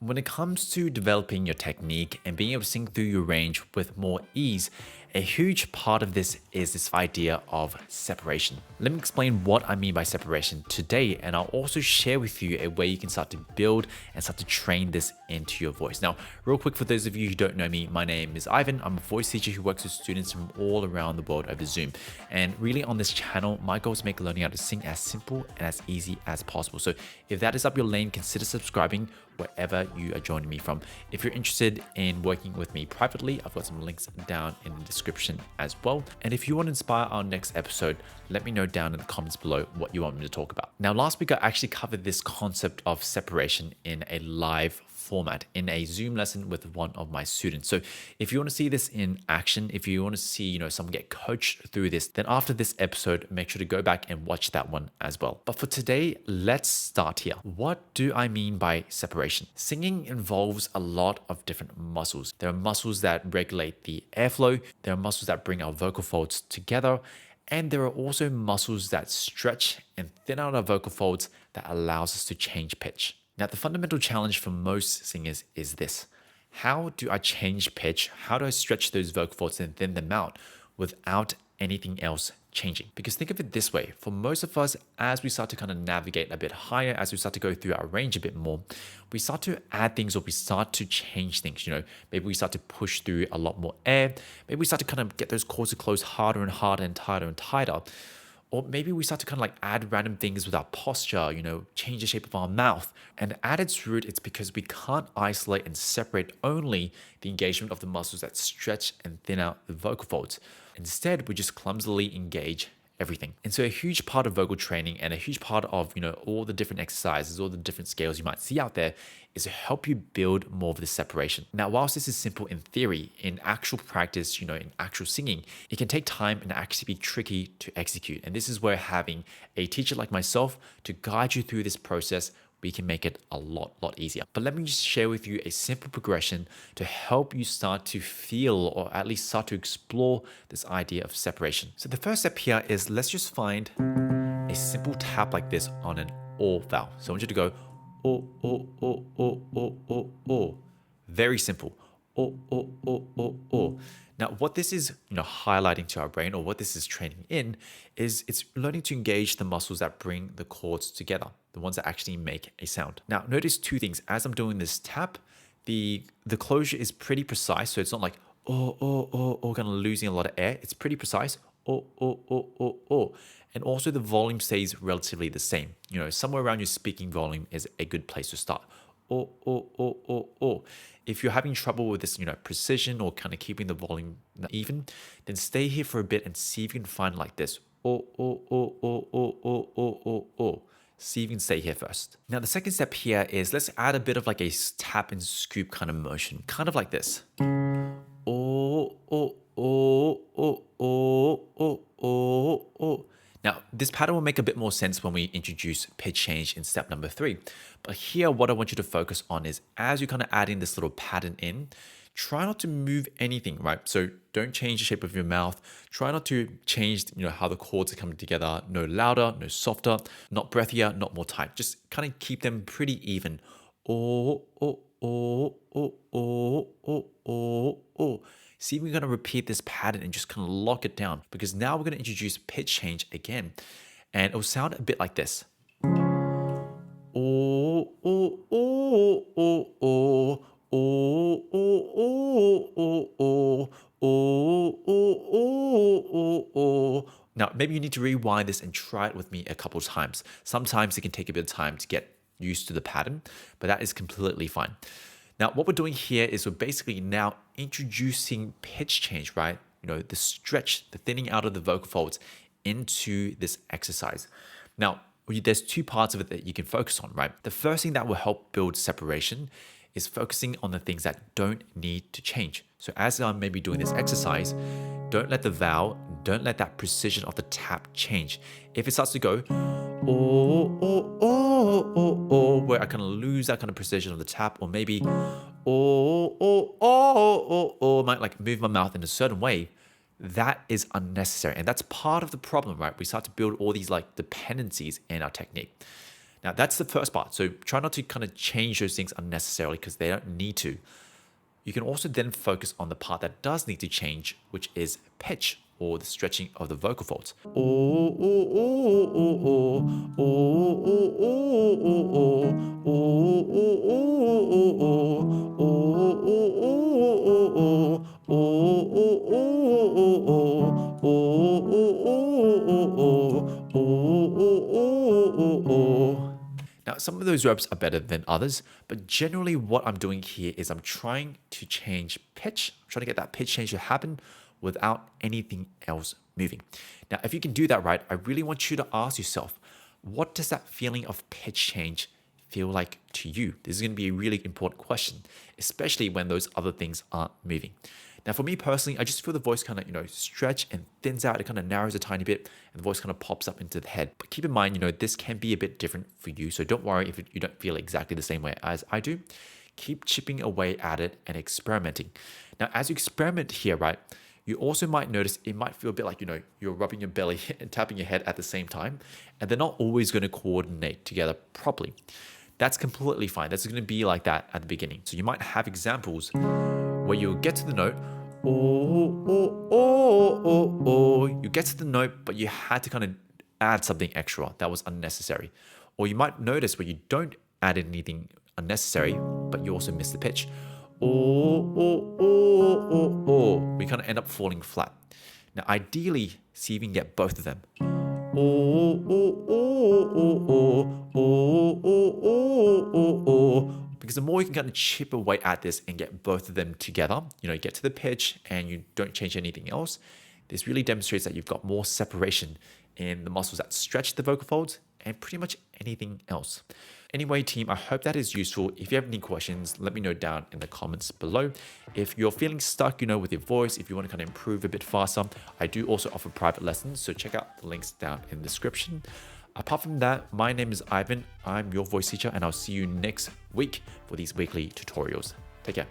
When it comes to developing your technique and being able to sing through your range with more ease, a huge part of this is this idea of separation. Let me explain what I mean by separation today, and I'll also share with you a way you can start to build and start to train this into your voice. Now, real quick, for those of you who don't know me, my name is Ivan. I'm a voice teacher who works with students from all around the world over Zoom. And really on this channel, my goal is to make learning how to sing as simple and as easy as possible. So if that is up your lane, consider subscribing wherever you are joining me from. If you're interested in working with me privately, I've got some links down in the description as well. And if you want to inspire our next episode, let me know down in the comments below what you want me to talk about. Now, last week I actually covered this concept of separation in a live format in a Zoom lesson with one of my students. So if you want to see this in action, if you want to see, someone get coached through this, then after this episode, make sure to go back and watch that one as well. But for today, let's start here. What do I mean by separation? Singing involves a lot of different muscles. There are muscles that regulate the airflow. There are muscles that bring our vocal folds together. And there are also muscles that stretch and thin out our vocal folds that allows us to change pitch. Now, the fundamental challenge for most singers is this. How do I change pitch? How do I stretch those vocal folds and thin them out without anything else changing? Because think of it this way. For most of us, as we start to kind of navigate a bit higher, as we start to go through our range a bit more, we start to add things or we start to change things. Maybe we start to push through a lot more air. Maybe we start to kind of get those chords to close harder and harder and tighter and tighter. Or maybe we start to kind of like add random things with our posture, change the shape of our mouth. And at its root, it's because we can't isolate and separate only the engagement of the muscles that stretch and thin out the vocal folds. Instead, we just clumsily engage everything. And so a huge part of vocal training and a huge part of, all the different exercises, all the different scales you might see out there is to help you build more of this separation. Now, whilst this is simple in theory, in actual practice, in actual singing, it can take time and actually be tricky to execute. And this is where having a teacher like myself to guide you through this process, we can make it a lot easier. But let me just share with you a simple progression to help you start to feel or at least start to explore this idea of separation. So the first step here is let's just find a simple tap like this on an O vowel. So I want you to go O, O, O, O, O, O, O. Very simple. O, O, O, O, O. Now, what this is, highlighting to our brain, or what this is training in, is it's learning to engage the muscles that bring the chords together, the ones that actually make a sound. Now, notice two things. As I'm doing this tap, the closure is pretty precise, so it's not like kind of losing a lot of air. It's pretty precise. And also the volume stays relatively the same. Somewhere around your speaking volume is a good place to start. If you're having trouble with this, precision or kind of keeping the volume even, then stay here for a bit and see if you can find like this. See if you can stay here first. Now, the second step here is let's add a bit of like a tap and scoop kind of motion, kind of like this. Now, this pattern will make a bit more sense when we introduce pitch change in step number 3. But here, what I want you to focus on is as you kind of add in this little pattern in, try not to move anything, right? So don't change the shape of your mouth. Try not to change, how the chords are coming together. No louder, no softer, not breathier, not more tight. Just kind of keep them pretty even. See if we're going to repeat this pattern and just kind of lock it down, because now we're going to introduce pitch change again. And it will sound a bit like this. Now, maybe you need to rewind this and try it with me a couple of times. Sometimes it can take a bit of time to get used to the pattern, but that is completely fine. Now, what we're doing here is we're basically now introducing pitch change, right? The stretch, the thinning out of the vocal folds into this exercise. Now, there's two parts of it that you can focus on, right? The first thing that will help build separation is focusing on the things that don't need to change. So as I'm maybe doing this exercise, don't let the vowel, don't let that precision of the tap change. If it starts to go, where I kind of lose that kind of precision of the tap, or maybe, might like move my mouth in a certain way, that is unnecessary. And that's part of the problem, right? We start to build all these like dependencies in our technique. Now, that's the first part. So try not to kind of change those things unnecessarily because they don't need to. You can also then focus on the part that does need to change, which is pitch or the stretching of the vocal folds. Now, some of those reps are better than others, but generally what I'm doing here is I'm trying to change pitch. I'm trying to get that pitch change to happen without anything else moving. Now, if you can do that right, I really want you to ask yourself, what does that feeling of pitch change feel like to you? This is going to be a really important question, especially when those other things aren't moving. Now, for me personally, I just feel the voice kind of, stretch and thins out. It kind of narrows a tiny bit and the voice kind of pops up into the head. But keep in mind, this can be a bit different for you. So don't worry if you don't feel exactly the same way as I do. Keep chipping away at it and experimenting. Now, as you experiment here, right, you also might notice it might feel a bit like, you're rubbing your belly and tapping your head at the same time, and they're not always going to coordinate together properly. That's completely fine. That's going to be like that at the beginning. So you might have examples where you'll get to the note, you get to the note, but you had to kind of add something extra that was unnecessary. Or you might notice where you don't add anything unnecessary, but you also miss the pitch. We kind of end up falling flat. Now, ideally, see if you can get both of them. Because the more you can kind of chip away at this and get both of them together, get to the pitch and you don't change anything else, this really demonstrates that you've got more separation in the muscles that stretch the vocal folds and pretty much anything else. Anyway, team, I hope that is useful. If you have any questions, let me know down in the comments below. If you're feeling stuck, with your voice, if you want to kind of improve a bit faster, I do also offer private lessons, so check out the links down in the description. Apart from that, my name is Ivan. I'm your voice teacher, and I'll see you next week for these weekly tutorials. Take care.